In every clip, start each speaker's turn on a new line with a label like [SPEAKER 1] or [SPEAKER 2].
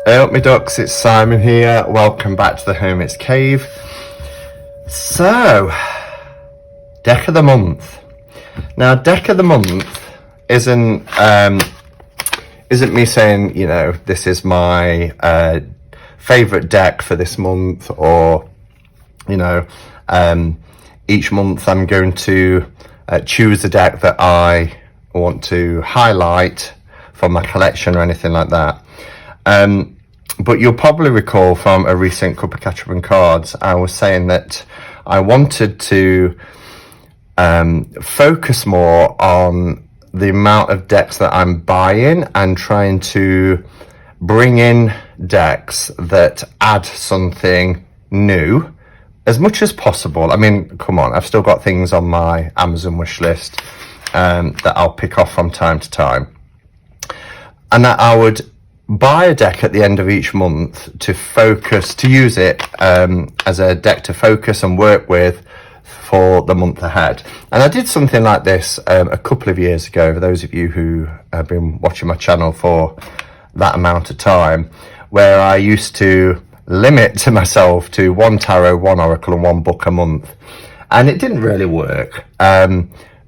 [SPEAKER 1] Hey up me ducks, it's Simon here. Welcome back to the Hermit's Cave. So, deck of the month. Now, deck of the month isn't me saying, you know, this is my favorite deck for this month, or, you know, each month I'm going to choose a deck that I want to highlight from my collection or anything like that. But you'll probably recall from a recent Cup of Ketchup and Cards, I was saying that I wanted to focus more on the amount of decks that I'm buying and trying to bring in decks that add something new as much as possible. I mean, come on, I've still got things on my Amazon wish list that I'll pick off from time to time. And that I would buy a deck at the end of each month to focus, to use it as a deck to focus and work with for the month ahead. And I did something like this a couple of years ago, for those of you who have been watching my channel for that amount of time, where I used to limit to myself to one tarot, one oracle and one book a month. And it didn't really work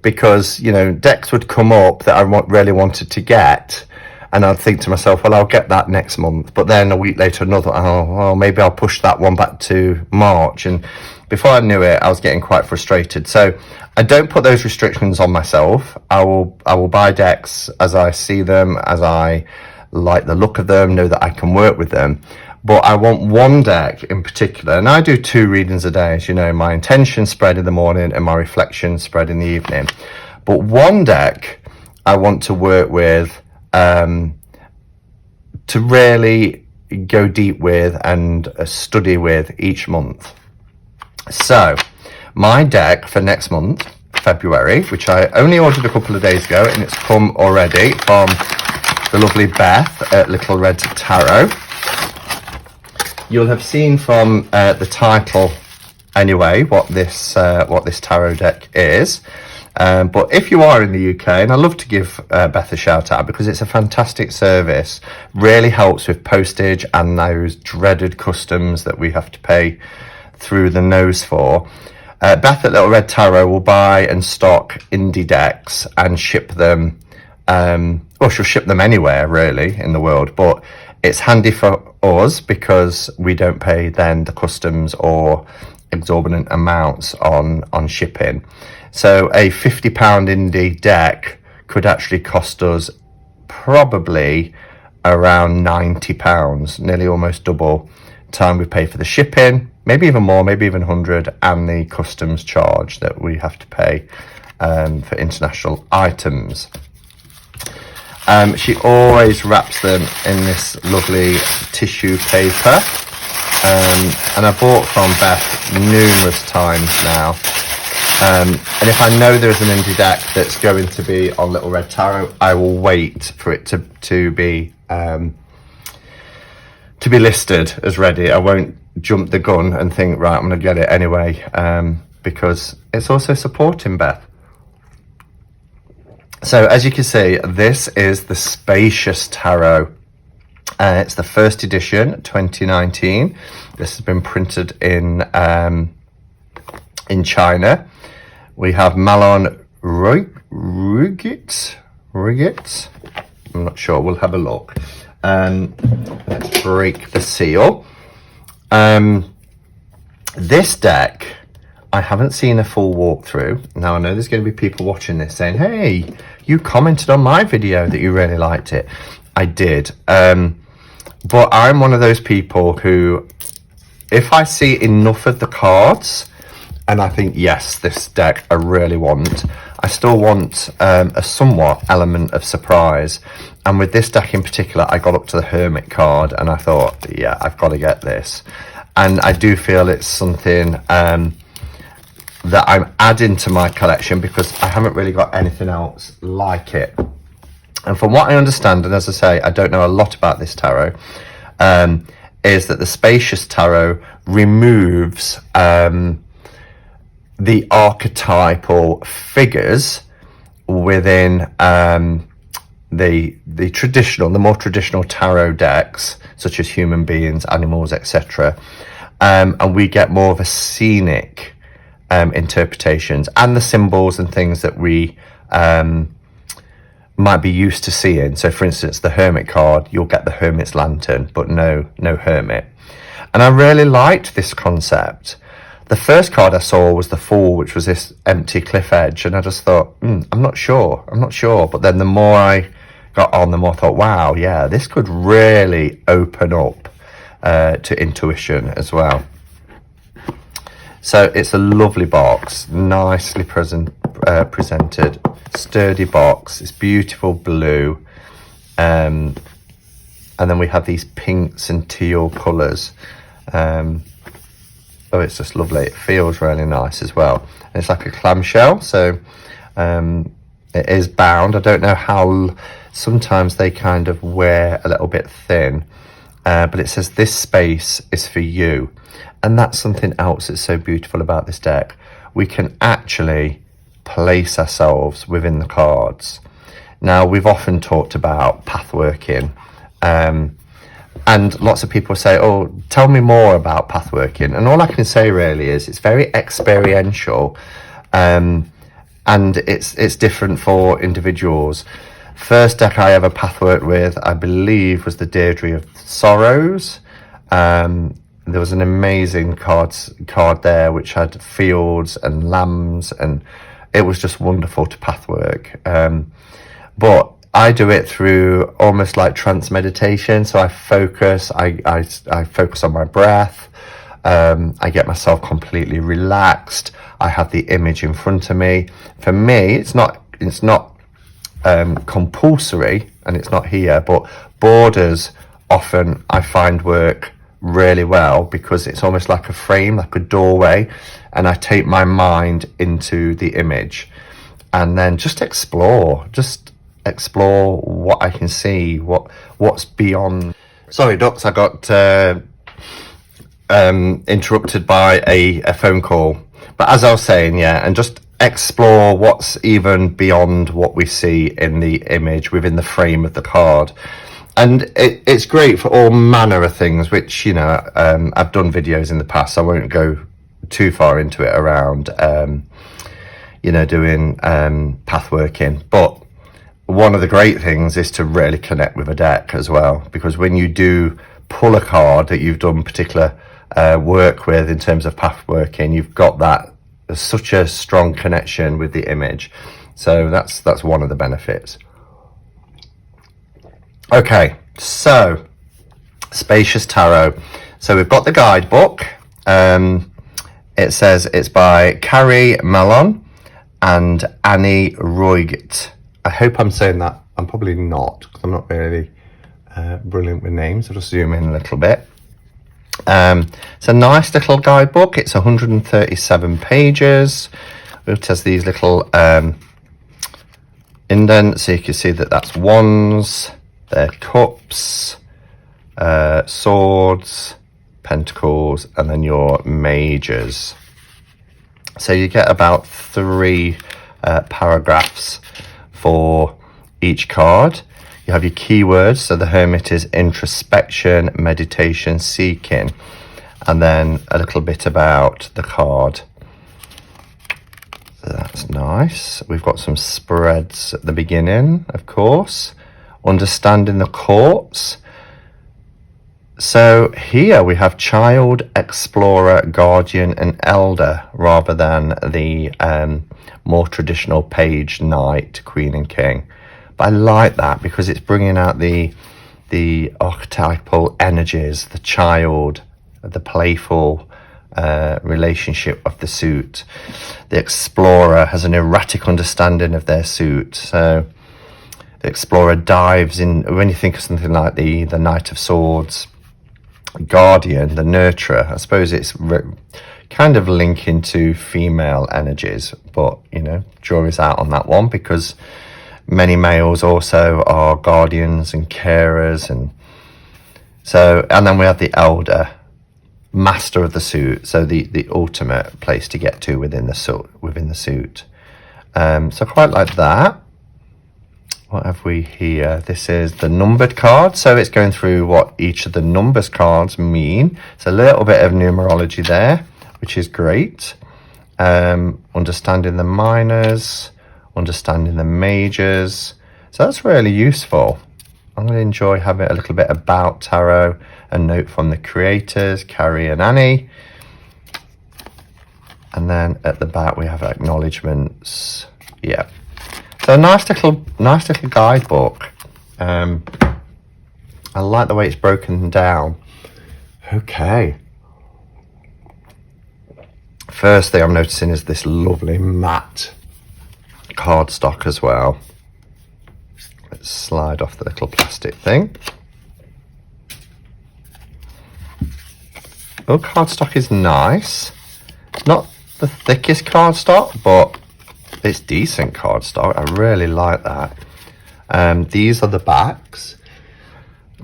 [SPEAKER 1] because, you know, decks would come up that I really wanted to get, and I'd think to myself, well, I'll get that next month. But then a week later, another, oh, well, maybe I'll push that one back to March. And before I knew it, I was getting quite frustrated. So I don't put those restrictions on myself. I will buy decks as I see them, as I like the look of them, know that I can work with them. But I want one deck in particular, and I do 2 readings a day, as you know, my intention spread in the morning and my reflection spread in the evening. But one deck I want to work with, to really go deep with and study with each month. So my deck for next month, February, which I only ordered a couple of days ago, and it's come already from the lovely Beth at Little Red Tarot. You'll have seen from the title anyway what this tarot deck is. But if you are in the UK, and I love to give Beth a shout out because it's a fantastic service, really helps with postage and those dreaded customs that we have to pay through the nose for. Beth at Little Red Tarot will buy and stock indie decks and ship them, well, she'll ship them anywhere really in the world, but it's handy for us because we don't pay then the customs or exorbitant amounts on shipping. So a £50 indie deck could actually cost us probably around £90, nearly almost double time we pay for the shipping, maybe even more, maybe even 100, and the customs charge that we have to pay for international items. She always wraps them in this lovely tissue paper, and I bought from Beth numerous times now. And if I know there's an indie deck that's going to be on Little Red Tarot, I will wait for it to be listed as ready. I won't jump the gun and think, right, I'm going to get it anyway, because it's also supporting Beth. So as you can see, this is the Spacious Tarot. It's the first edition, 2019. This has been printed in China. We have Malon Rugit. I'm not sure. We'll have a look. Let's break the seal. This deck, I haven't seen a full walkthrough. Now I know there's going to be people watching this saying, "Hey, you commented on my video that you really liked it." I did, but I'm one of those people who, if I see enough of the cards and I think, yes, this deck I really want, I still want a somewhat element of surprise. And with this deck in particular, I got up to the Hermit card and I thought, yeah, I've got to get this. And I do feel it's something that I'm adding to my collection because I haven't really got anything else like it. And from what I understand, and as I say, I don't know a lot about this tarot, is that the Spacious Tarot removes the archetypal figures within the traditional, the more traditional tarot decks, such as human beings, animals, etc. And we get more of a scenic interpretations, and the symbols and things that we might be used to seeing. So for instance, the Hermit card, you'll get the Hermit's lantern, but no Hermit. And I really liked this concept. The first card I saw was the Fool, which was this empty cliff edge, and I just thought, I'm not sure. But then the more I got on, the more I thought, wow, yeah, this could really open up to intuition as well. So it's a lovely box, nicely presented, sturdy box. It's beautiful blue, and then we have these pinks and teal colours. Oh, it's just lovely. It feels really nice as well. And it's like a clamshell, so it is bound. I don't know how, sometimes they kind of wear a little bit thin, but it says this space is for you. And that's something else that's so beautiful about this deck. We can actually place ourselves within the cards. Now, we've often talked about pathworking, and lots of people say, oh, tell me more about pathworking. And all I can say really is it's very experiential, and it's different for individuals. First deck I ever pathworked with, I believe, was the Deirdre of Sorrows. There was an amazing card there which had fields and lambs, and it was just wonderful to pathwork. But I do it through almost like trance meditation. So I focus, I focus on my breath. I get myself completely relaxed. I have the image in front of me. For me, it's not compulsory, and it's not here, but borders often I find work really well, because it's almost like a frame, like a doorway, and I take my mind into the image and then just explore what I can see, what's beyond. Sorry ducks, I got interrupted by a phone call, but as I was saying, yeah, and just explore what's even beyond what we see in the image within the frame of the card. And it's great for all manner of things, which, you know, I've done videos in the past, so I won't go too far into it around, you know, doing pathworking. But one of the great things is to really connect with a deck as well, because when you do pull a card that you've done particular work with in terms of pathworking, you've got that such a strong connection with the image. So that's one of the benefits. Okay, so Spacious Tarot. So we've got the guidebook. It says it's by Carrie Mellon and Annie Roigt. I hope I'm saying that. I'm probably not, because I'm not really brilliant with names. I'll just zoom in a little bit. It's a nice little guidebook. It's 137 pages. It has these little indents, so you can see that that's wands, they're cups, swords, pentacles, and then your mages. So you get about 3 paragraphs for each card. You have your keywords. So the Hermit is introspection, meditation, seeking, and then a little bit about the card. So that's nice. We've got some spreads at the beginning, of course. Understanding the courts. So here we have child, explorer, guardian, and elder, rather than the more traditional page, knight, queen, and king. But I like that because it's bringing out the archetypal energies, the child, the playful relationship of the suit. The explorer has an erratic understanding of their suit. So the explorer dives in. When you think of something like the Knight of Swords, guardian, the nurturer, I suppose it's kind of linking to female energies, but you know, jury's out on that one, because many males also are guardians and carers. And so, and then we have the elder, master of the suit, so the ultimate place to get to within the suit. So I quite like that. what have we here? This is the numbered card, so it's going through what each of the numbers cards mean. It's a little bit of numerology there, which is great. Understanding the minors, understanding the majors. So that's really useful. I'm going to enjoy having a little bit about tarot, a note from the creators, Carrie and Annie. And then at the back we have acknowledgements. Yeah. So a nice little guidebook. I like the way it's broken down. Okay. First thing I'm noticing is this lovely matte cardstock as well. Let's slide off the little plastic thing. Oh, cardstock is nice. It's not the thickest cardstock, but it's decent cardstock. I really like that. These are the backs.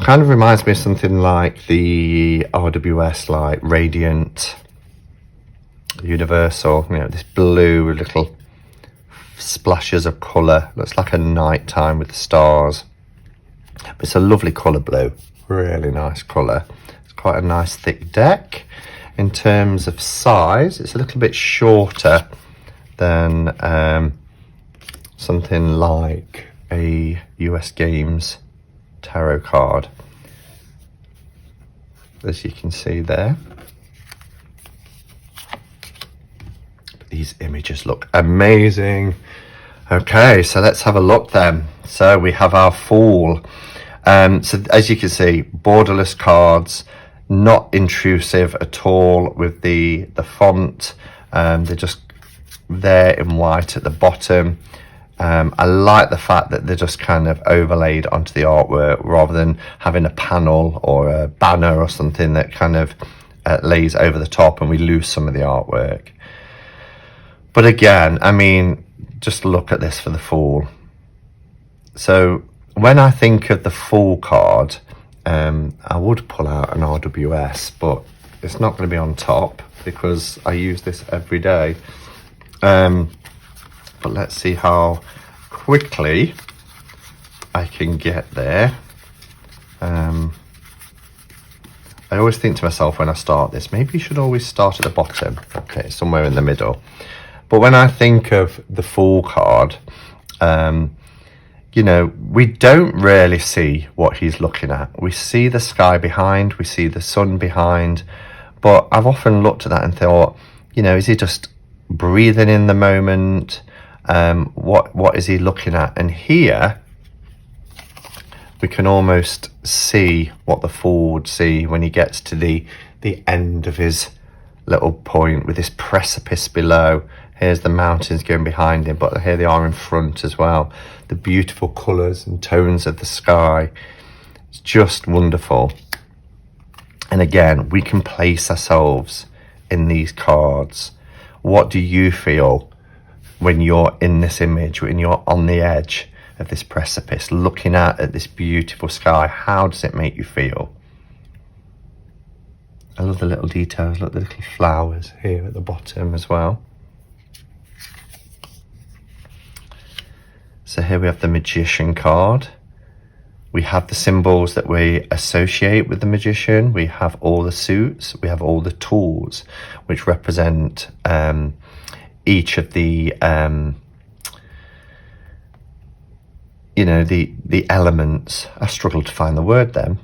[SPEAKER 1] Kind of reminds me of something like the RWS, like Radiant, Universal. You know, this blue with little splashes of colour. Looks like a night time with the stars. But it's a lovely colour blue. Really nice colour. It's quite a nice thick deck. In terms of size, it's a little bit shorter than something like a US Games tarot card, as you can see there. But these images look amazing. Okay, so let's have a look then. So we have our Fool. So as you can see, borderless cards, not intrusive at all with the font. They're just there in white at the bottom. I like the fact that they're just kind of overlaid onto the artwork rather than having a panel or a banner or something that kind of lays over the top and we lose some of the artwork. But again, I mean, just look at this for the Fool. So when I think of the Fool card, I would pull out an RWS, but it's not going to be on top because I use this every day. But let's see how quickly I can get there. I always think to myself when I start this, maybe you should always start at the bottom. Okay, somewhere in the middle. But when I think of the Fool card, you know, we don't really see what he's looking at. We see the sky behind, we see the sun behind, but I've often looked at that and thought, you know, is he just breathing in the moment? What is he looking at? And here we can almost see what the Fool would see when he gets to the end of his little point with this precipice below. Here's the mountains going behind him, but here they are in front as well. The beautiful colours and tones of the sky. It's just wonderful. And again, we can place ourselves in these cards. What do you feel when you're in this image, when you're on the edge of this precipice, looking at this beautiful sky? How does it make you feel? I love the little details. Look, the little flowers here at the bottom as well. So here we have the Magician card. We have the symbols that we associate with the Magician. We have all the suits. We have all the tools, which represent each of the, you know, the elements. I struggled to find the word then.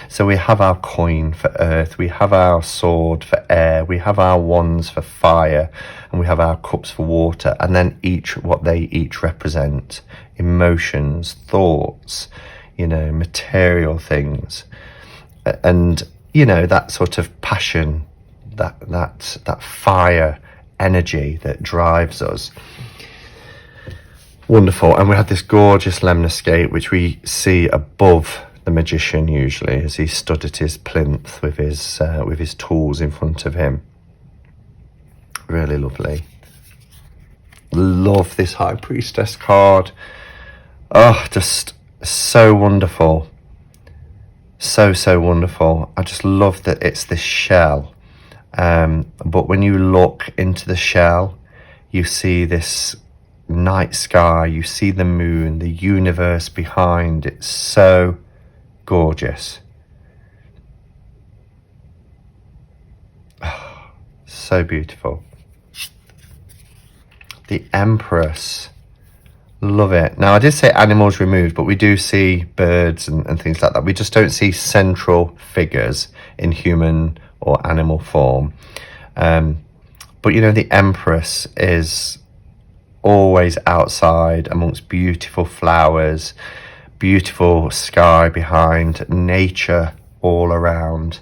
[SPEAKER 1] So we have our coin for earth, we have our sword for air, we have our wands for fire, and we have our cups for water, and then what they each represent: emotions, thoughts, you know, material things, and you know, that sort of passion, that fire energy that drives us. Wonderful. And we have this gorgeous lemniscate which we see above the Magician usually as he stood at his plinth with his tools in front of him. Really lovely. Love this High Priestess card. Oh, just so wonderful. So wonderful. I just love that it's this shell. But when you look into the shell, you see this night sky, you see the moon, the universe behind. It's so gorgeous. So beautiful. The Empress. Love it. Now, I did say animals removed, but we do see birds and things like that. We just don't see central figures in human or animal form. But, you know, the Empress is always outside amongst beautiful flowers, beautiful sky behind, nature all around.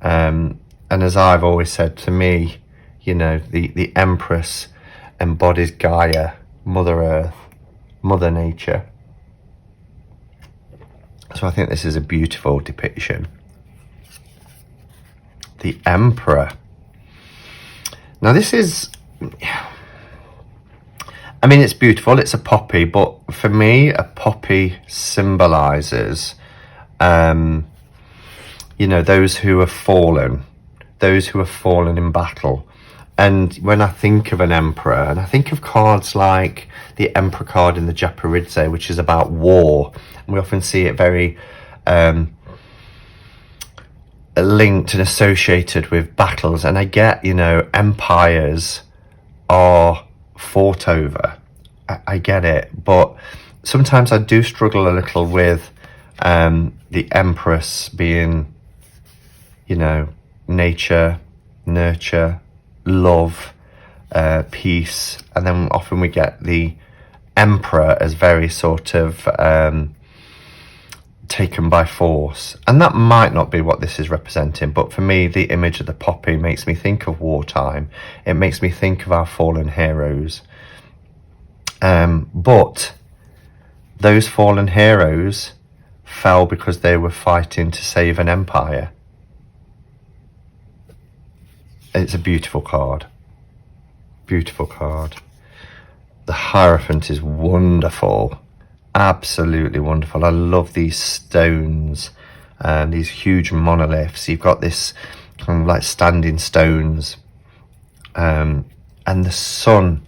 [SPEAKER 1] And as I've always said, to me, you know, the Empress embodies Gaia, Mother Earth, Mother Nature. So I think this is a beautiful depiction. The Emperor. Now this is, I mean, it's beautiful, it's a poppy, but for me, a poppy symbolizes, you know, those who have fallen in battle. And when I think of an emperor, and I think of cards like the Emperor card in the Japaridze, which is about war, and we often see it very linked and associated with battles. And I get, you know, empires are fought over. I get it, but sometimes I do struggle a little with the Empress being, you know, nature, nurture, love, peace, and then often we get the Emperor as very sort of taken by force, and that might not be what this is representing. But for me, the image of the poppy makes me think of wartime. It makes me think of our fallen heroes. But those fallen heroes fell because they were fighting to save an empire. It's a beautiful card. Beautiful card. The Hierophant is wonderful. Absolutely wonderful. I love these stones, these huge monoliths. You've got this kind of like standing stones, and the sun.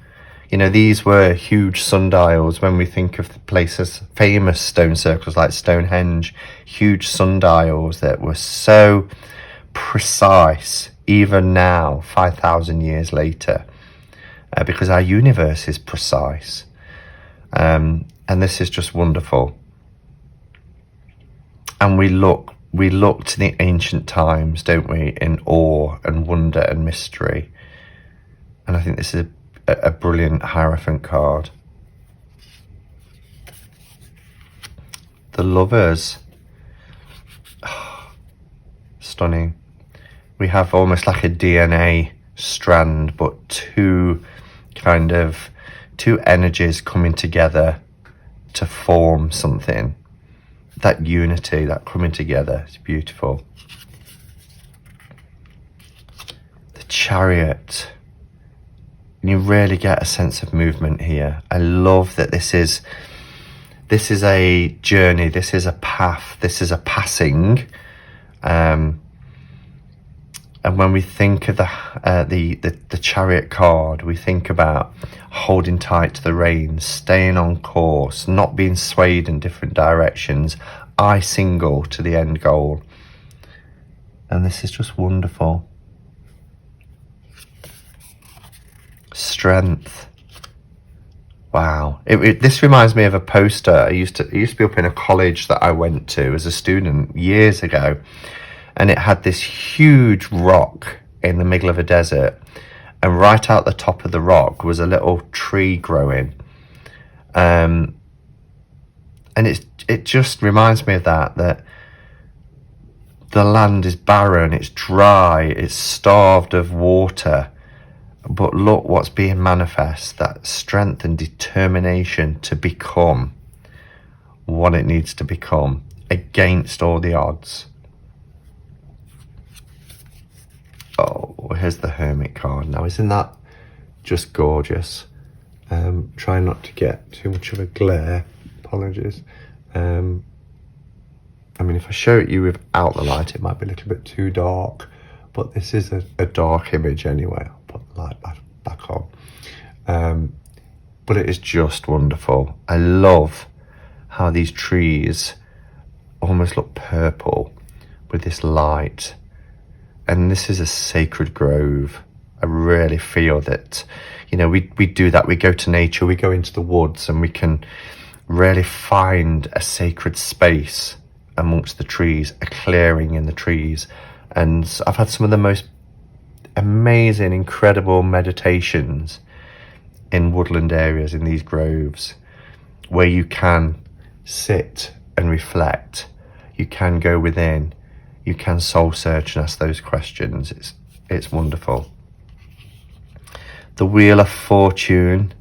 [SPEAKER 1] You know, these were huge sundials. When we think of the places, famous stone circles like Stonehenge, huge sundials that were so precise, even now, 5,000 years later, because our universe is precise. And this is just wonderful. And we look to the ancient times, don't we, in awe and wonder and mystery. And I think this is a brilliant Hierophant card. The Lovers. Oh, stunning. We have almost like a DNA strand, but two energies coming together to form something. That unity, that coming together, is beautiful. The Chariot. You really get a sense of movement here. I love that this is a journey, this is a path, this is a passing. And when we think of the Chariot card, we think about holding tight to the reins, staying on course, not being swayed in different directions, eye single to the end goal. And this is just wonderful. Strength. Wow. This reminds me of a poster. I used to be up in a college that I went to as a student years ago. And it had this huge rock in the middle of a desert, and right out the top of the rock was a little tree growing, and it just reminds me of that the land is barren, it's dry, it's starved of water, but look what's being manifest, that strength and determination to become what it needs to become against all the odds. Oh, here's the Hermit card. Now, isn't that just gorgeous? Try not to get too much of a glare. Apologies. I mean, if I show it you without the light, it might be a little bit too dark. But this is a dark image anyway. I'll put the light back on. But but it is just wonderful. I love how these trees almost look purple with this light. And this is a sacred grove. I really feel that, you know, we do that. We go to nature, we go into the woods, and we can really find a sacred space amongst the trees, a clearing in the trees. And I've had some of the most amazing, incredible meditations in woodland areas, in these groves, where you can sit and reflect. You can go within. You can soul search and ask those questions. It's wonderful. The Wheel of Fortune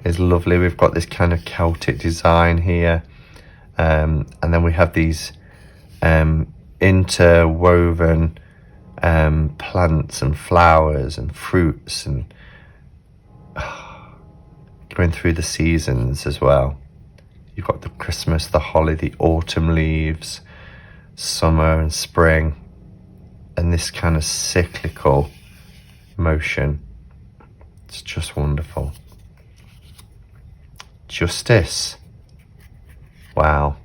[SPEAKER 1] is lovely. We've got this kind of Celtic design here. And then we have these interwoven plants and flowers and fruits, and going through the seasons as well. You've got the Christmas, the holly, the autumn leaves, summer and spring, and this kind of cyclical motion. It's just wonderful. Justice. Wow.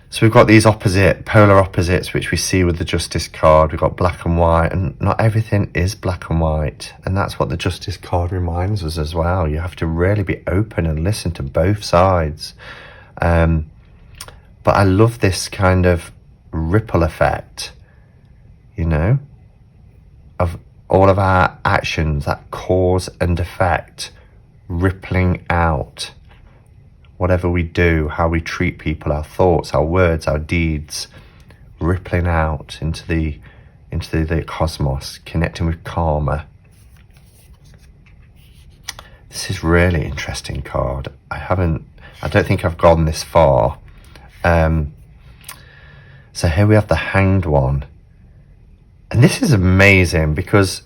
[SPEAKER 1] So we've got these polar opposites, which we see with the Justice card. We've got black and white, and not everything is black and white. And that's what the Justice card reminds us as well. You have to really be open and listen to both sides. But I love this kind of ripple effect, you know, of all of our actions, that cause and effect rippling out. Whatever we do, how we treat people, our thoughts, our words, our deeds, rippling out into the cosmos, connecting with karma. This is really interesting card. I don't think I've gone this far. So here we have the Hanged One. And this is amazing because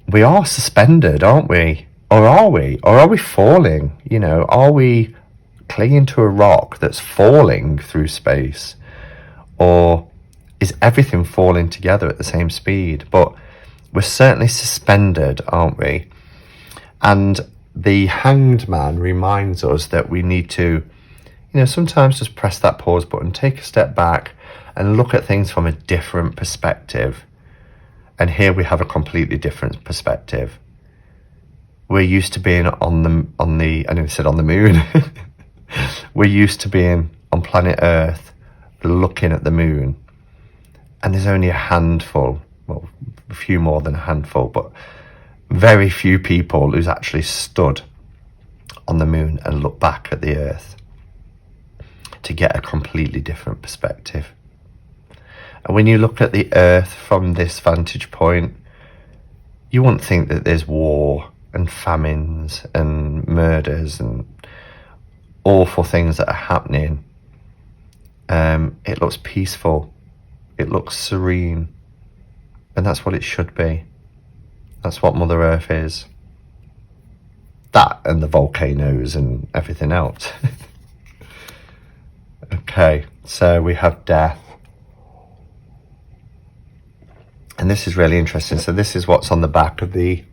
[SPEAKER 1] we are suspended, aren't we? Or are we? Or are we falling? You know, are we clinging to a rock that's falling through space? Or is everything falling together at the same speed? But we're certainly suspended, aren't we? And the Hanged Man reminds us that we need to, you know, sometimes just press that pause button, take a step back and look at things from a different perspective. And here we have a completely different perspective. We're used to being on the I nearly said on the moon. We're used to being on planet Earth, looking at the moon. And there's only a handful, well, a few more than a handful, but very few people who's actually stood on the moon and looked back at the Earth to get a completely different perspective. And when you look at the Earth from this vantage point, you won't think that there's war and famines and murders and awful things that are happening. It looks peaceful. It looks serene. And that's what it should be. That's what Mother Earth is. That and the volcanoes and everything else. Okay, so we have death. And this is really interesting. So this is what's on the back of the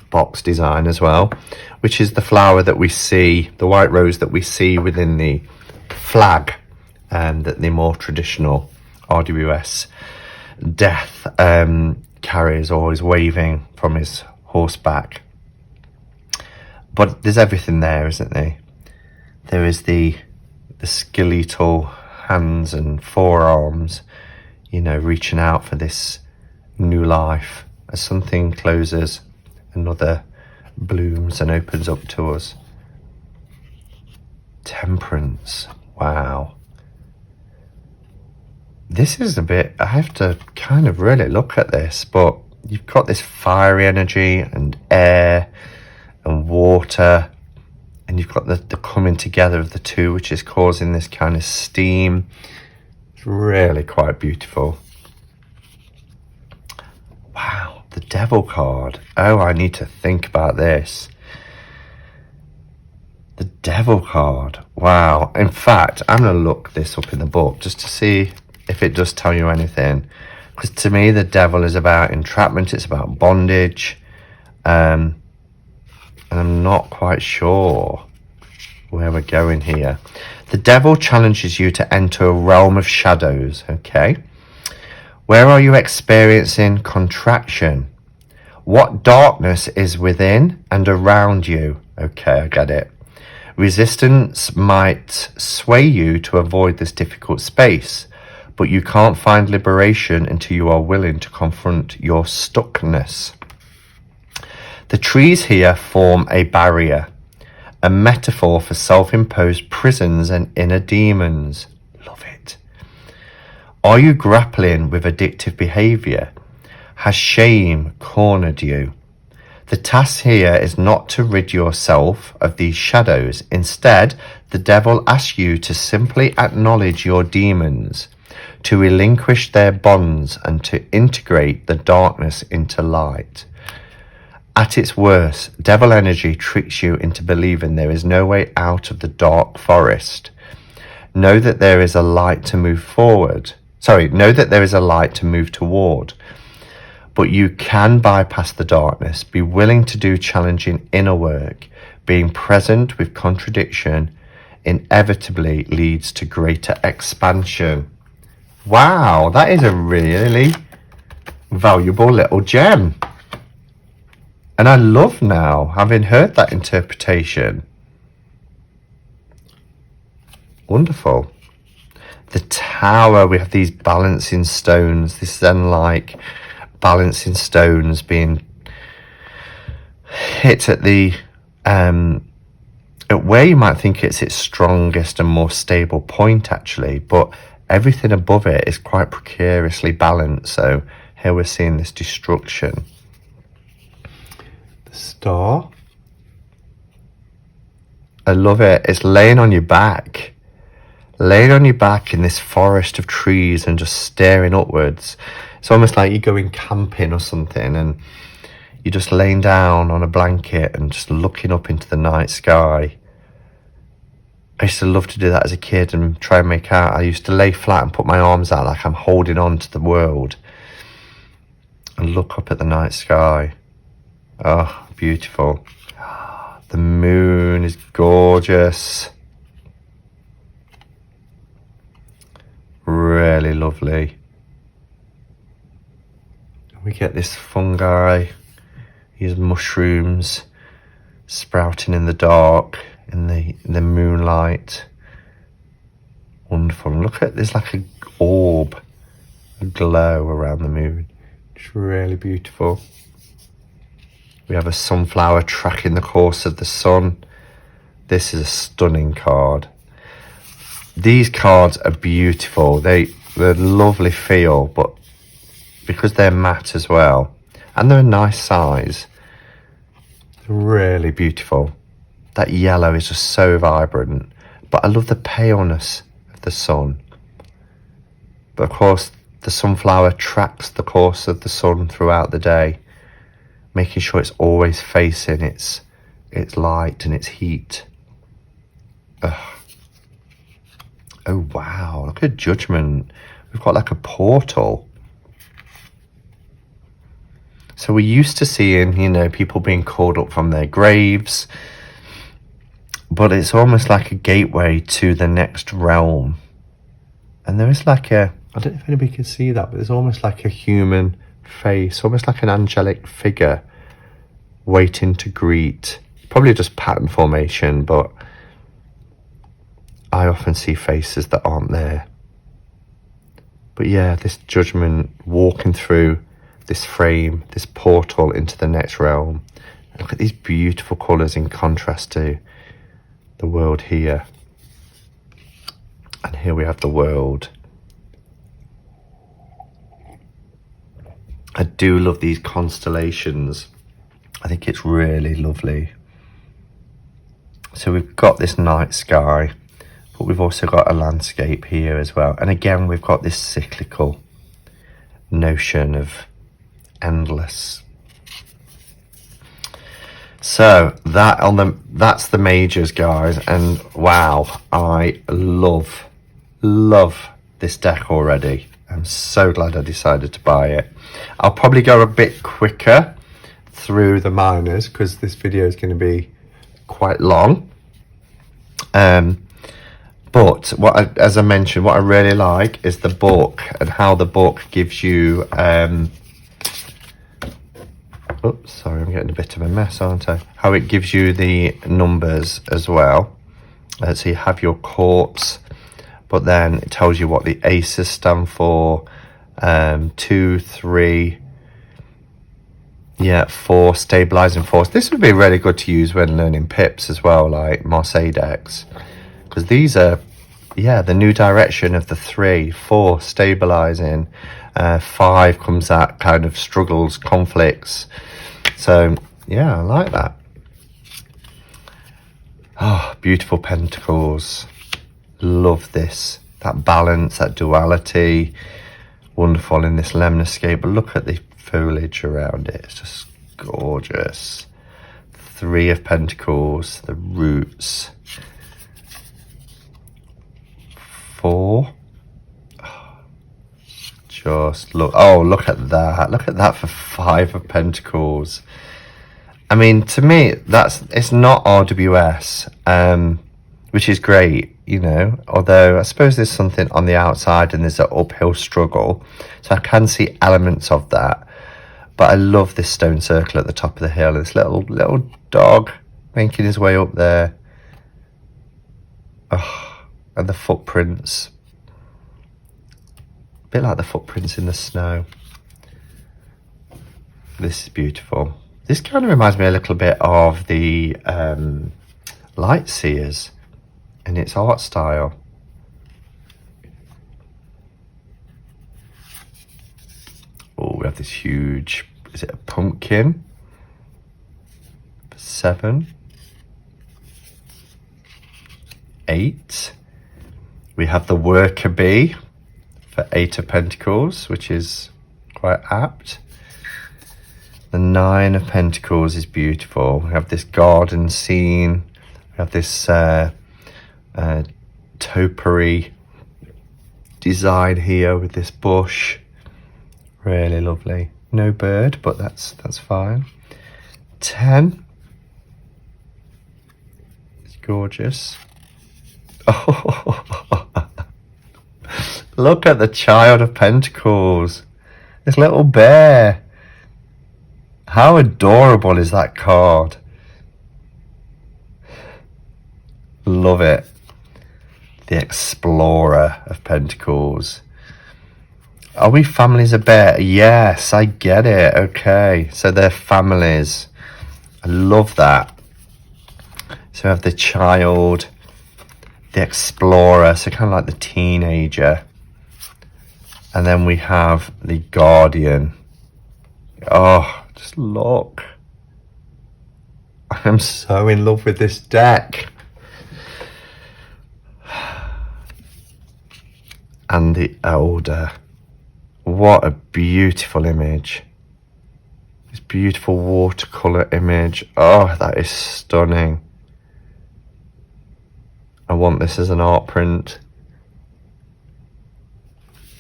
[SPEAKER 1] box design as well, which is the flower that we see, the white rose that we see within the flag, that the more traditional RWS death carries, always waving from his horseback. But there's everything there, isn't there? There is the skeletal hands and forearms, you know, reaching out for this new life as something closes, another blooms and opens up to us. Temperance. Wow. This is a bit, I have to kind of really look at this, but you've got this fiery energy and air and water, and you've got the coming together of the two, which is causing this kind of steam. It's really quite beautiful. Wow, the Devil card. Oh, I need to think about this. The Devil card. Wow. In fact, I'm going to look this up in the book just to see if it does tell you anything. Because to me, the Devil is about entrapment. It's about bondage. and I'm not quite sure where we're going here. The devil challenges you to enter a realm of shadows. Okay. Where are you experiencing contraction? What darkness is within and around you? Okay, I get it. Resistance might sway you to avoid this difficult space, but you can't find liberation until you are willing to confront your stuckness. The trees here form a barrier, a metaphor for self-imposed prisons and inner demons. Love it. Are you grappling with addictive behavior? Has shame cornered you? The task here is not to rid yourself of these shadows. Instead, the devil asks you to simply acknowledge your demons, to relinquish their bonds, and to integrate the darkness into light. At its worst, devil energy tricks you into believing there is no way out of the dark forest. Know that there is a light to move forward. Know that there is a light to move toward. But you can bypass the darkness, be willing to do challenging inner work. Being present with contradiction inevitably leads to greater expansion. Wow, that is a really valuable little gem. And I love now, having heard that interpretation. Wonderful. The tower, we have these balancing stones. This is then like balancing stones being hit at the at where you might think it's its strongest and more stable point, actually, but everything above it is quite precariously balanced. So here we're seeing this destruction. The star, I love it. It's laying on your back in this forest of trees and just staring upwards. It's almost like you're going camping or something and you're just laying down on a blanket and just looking up into the night sky. I used to love to do that as a kid and try and make out. I used to lay flat and put my arms out like I'm holding on to the world and look up at the night sky. Oh, beautiful. The moon is gorgeous. Really lovely. We get this fungi, these mushrooms sprouting in the dark, in the moonlight. Wonderful. And look at, there's like a orb, a glow around the moon. It's really beautiful. We have a sunflower tracking the course of the sun. This is a stunning card. These cards are beautiful. They're lovely feel, but because they're matte as well, and they're a nice size, they're really beautiful. That yellow is just so vibrant, but I love the paleness of the sun. But of course, the sunflower tracks the course of the sun throughout the day, making sure it's always facing its light and its heat. Ugh. Oh wow, look at Judgment. We've got like a portal. So we're used to seeing, people being called up from their graves, but it's almost like a gateway to the next realm. And there is like I don't know if anybody can see that, but there's almost like a human face, almost like an angelic figure waiting to greet. Probably just pattern formation, but I often see faces that aren't there. But yeah, this Judgment walking through this frame, this portal into the next realm. Look at these beautiful colours in contrast to the world here. And here we have the world. I do love these constellations. I think it's really lovely. So we've got this night sky, but we've also got a landscape here as well. And again, we've got this cyclical notion of endless. So that's the majors, guys. And wow, I love this deck already. I'm so glad I decided to buy it. I'll probably go a bit quicker through the minors because this video is going to be quite long. But as I mentioned, what I really like is the book and how the book gives you oops, sorry, I'm getting a bit of a mess, aren't I? How it gives you the numbers as well. So you have your courts, but then it tells you what the aces stand for. 2, 3, 4 stabilizing force. This would be really good to use when learning pips as well, like Marseille decks, because these are the new direction of the 3, 4 stabilizing, 5 comes out kind of struggles, conflicts. So yeah, I like that. Oh, beautiful Pentacles. Love this, that balance, that duality. Wonderful in this lemniscate, but look at the foliage around it. It's just gorgeous. 3 of Pentacles, the roots. 4. Just look, oh, look at that for 5 of Pentacles. I mean, to me, it's not RWS, which is great, you know, although I suppose there's something on the outside and there's an uphill struggle, so I can see elements of that. But I love this stone circle at the top of the hill, this little dog making his way up there. Oh, and the footprints, a bit like the footprints in the snow. This is beautiful. This kind of reminds me a little bit of the Light Seers in its art style. Oh, we have this huge, is it a pumpkin? 7. 8. We have the worker bee for 8 of Pentacles, which is quite apt. The 9 of Pentacles is beautiful. We have this garden scene. We have this topiary design here with this bush. Really lovely. No bird, but that's fine. 10. It's gorgeous. Oh, look at the Child of Pentacles. This little bear. How adorable is that card? Love it. The Explorer of Pentacles. Are we families of bear? Yes, I get it. Okay, so they're families. I love that. So we have the child, the explorer, so kind of like the teenager. And then we have the guardian. Oh, just look. I am so in love with this deck. And the elder. What a beautiful image. This beautiful watercolor image. Oh, that is stunning. I want this as an art print.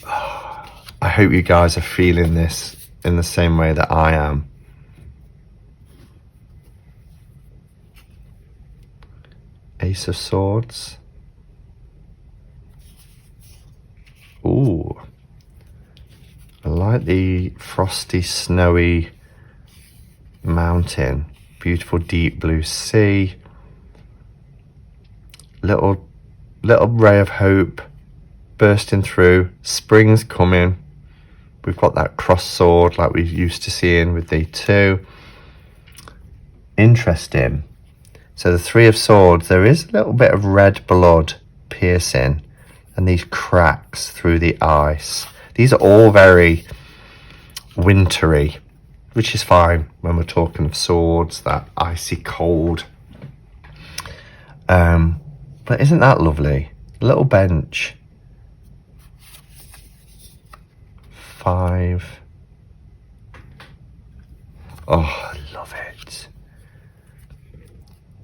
[SPEAKER 1] Oh, I hope you guys are feeling this in the same way that I am. Ace of Swords. Ooh. I like the frosty, snowy mountain. Beautiful deep blue sea. Little ray of hope bursting through. Spring's coming. We've got that cross sword like we're used to seeing with the 2. Interesting. So the 3 of Swords, there is a little bit of red blood piercing and these cracks through the ice. These are all very wintry, which is fine when we're talking of swords, that icy cold. But isn't that lovely? A little bench. 5. Oh, I love it.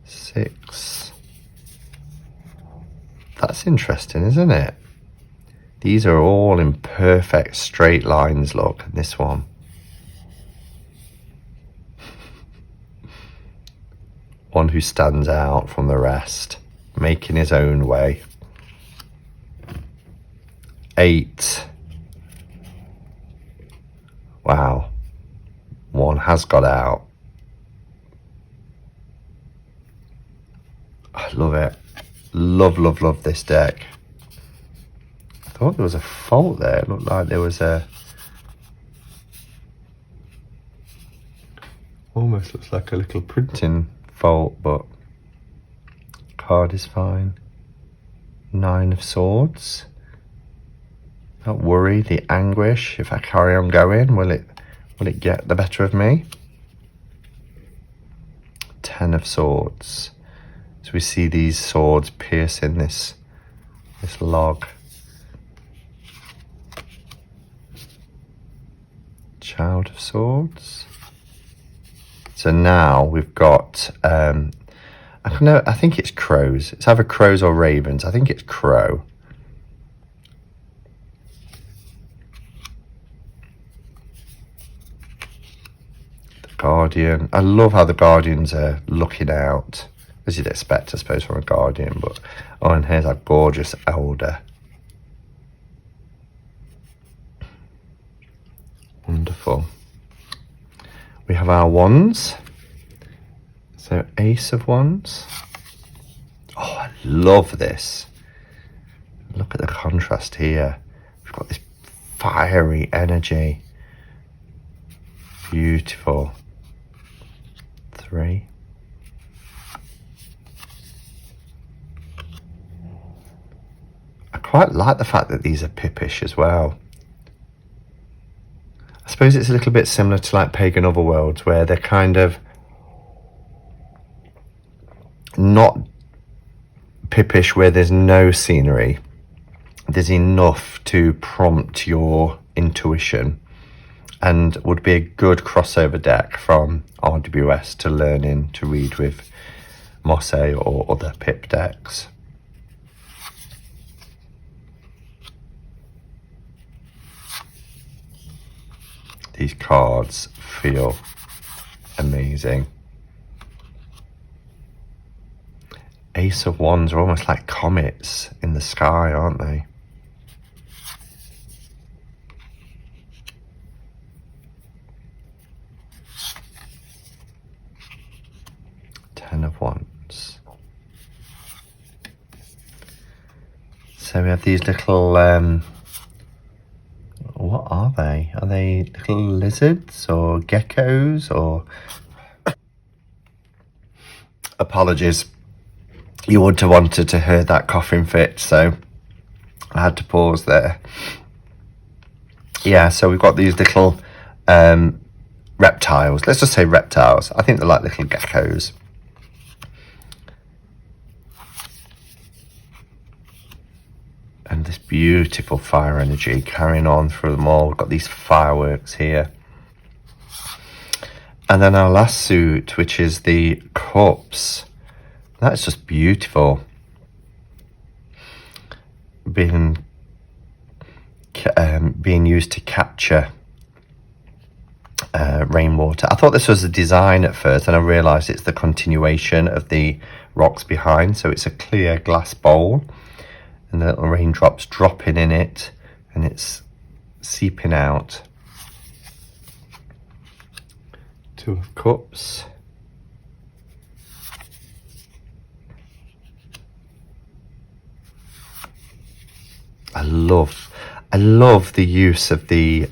[SPEAKER 1] 6. That's interesting, isn't it? These are all in perfect straight lines, look, and this one. one who stands out from the rest, making his own way. 8. Wow. 1 has got out. I love it. Love, love, love this deck. I thought there was a fault there. It looked like there was a... Almost looks like a little printing fault, but card is fine. 9 of Swords. Don't worry, the anguish, if I carry on going, will it get the better of me? 10 of Swords. So we see these swords piercing this log. Child of Swords. So now we've got, I think it's crows. It's either crows or ravens. I think it's crow. The Guardian. I love how the Guardians are looking out, as you'd expect, I suppose, from a Guardian. But oh, and here's our gorgeous Elder. Wonderful. We have our wands. So Ace of Wands. Oh, I love this. Look at the contrast here. We've got this fiery energy. Beautiful. 3. I quite like the fact that these are pippish as well. I suppose it's a little bit similar to like Pagan Otherworlds, where they're kind of not pippish where there's no scenery. There's enough to prompt your intuition, and would be a good crossover deck from RWS to learning to read with Mosse or other pip decks. These cards feel amazing. Ace of Wands are almost like comets in the sky, aren't they? Ten of Wands. So we have these little, what are they? Are they little lizards or geckos or... Apologies. You wouldn't have wanted to hear that coughing fit, so I had to pause there. Yeah, so we've got these little reptiles. Let's just say reptiles. I think they're like little geckos. And this beautiful fire energy carrying on through them all. We've got these fireworks here. And then our last suit, which is the cups. That's just beautiful. Being used to capture rainwater. I thought this was a design at first, and I realised it's the continuation of the rocks behind. So it's a clear glass bowl, and the little raindrops dropping in it, and it's seeping out. 2 of Cups. I love the use of the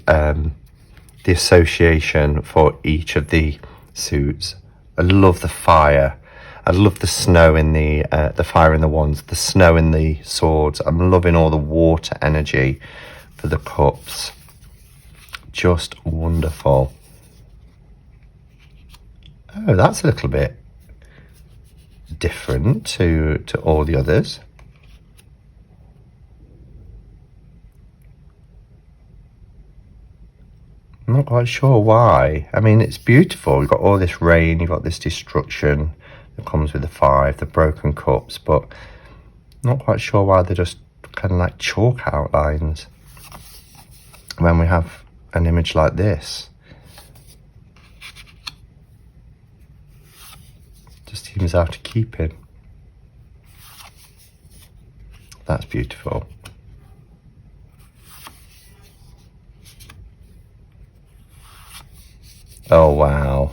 [SPEAKER 1] association for each of the suits. I love the fire. I love the snow in the fire in the wands, the snow in the swords. I'm loving all the water energy for the cups. Just wonderful. Oh, that's a little bit different to all the others. I'm not quite sure why. I mean, it's beautiful. You've got all this rain, you've got this destruction that comes with the 5, the broken cups, but I'm not quite sure why they're just kind of like chalk outlines when we have an image like this. Just seems out of keeping. That's beautiful. Oh wow.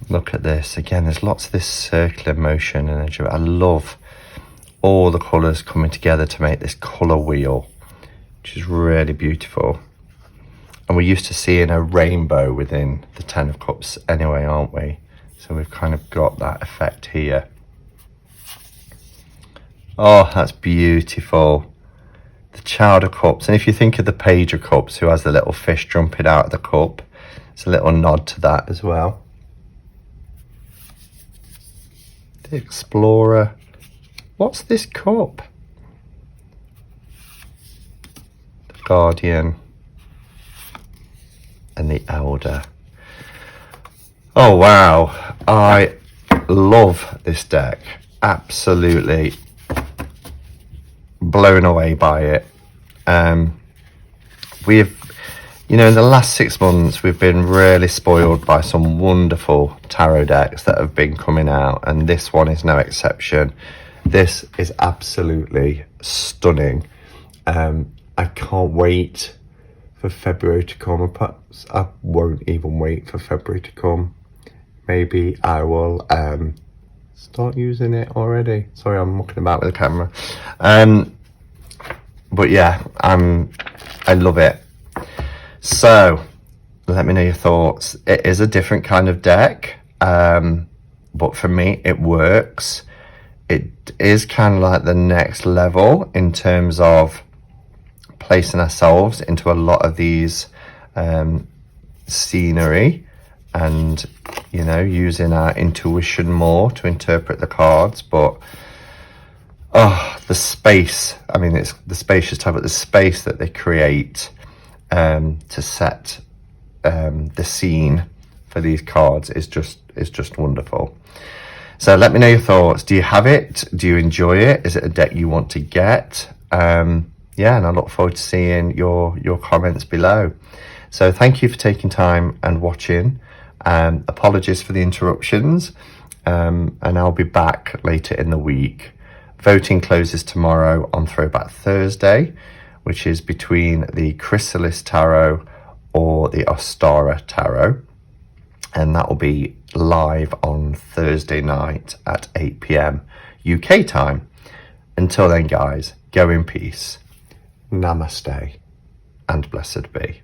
[SPEAKER 1] Look at this. Again, there's lots of this circular motion energy. I love all the colours coming together to make this colour wheel, which is really beautiful. And we're used to seeing a rainbow within the Ten of Cups anyway, aren't we? So we've kind of got that effect here. Oh, that's beautiful. The Child of Cups. And if you think of the Page of Cups, who has the little fish jumping out of the cup, it's a little nod to that as well. The Explorer. What's this cup? The Guardian. And the Elder. Oh wow, I love this deck. Absolutely blown away by it. We've, you know, in the last 6 months we've been really spoiled by some wonderful tarot decks that have been coming out, and this one is no exception. This is absolutely stunning. I can't wait for February to come. Perhaps I won't even wait for February to come. Maybe I will start using it already. Sorry, I'm mucking about with the camera. But yeah, I love it. So let me know your thoughts. It is a different kind of deck, but for me it works. It is kind of like the next level in terms of placing ourselves into a lot of these scenery, and, you know, using our intuition more to interpret the cards. But oh, the space, I mean, it's the spacious type, but the space that they create to set the scene for these cards is just wonderful. So let me know your thoughts. Do you have it? Do you enjoy it? Is it a deck you want to get? Yeah, and I look forward to seeing your comments below. So thank you for taking time and watching. Apologies for the interruptions, and I'll be back later in the week. Voting closes tomorrow on Throwback Thursday, which is between the Chrysalis Tarot or the Ostara Tarot, and that will be live on Thursday night at 8 p.m. UK time. Until then, guys, go in peace. Namaste and blessed be.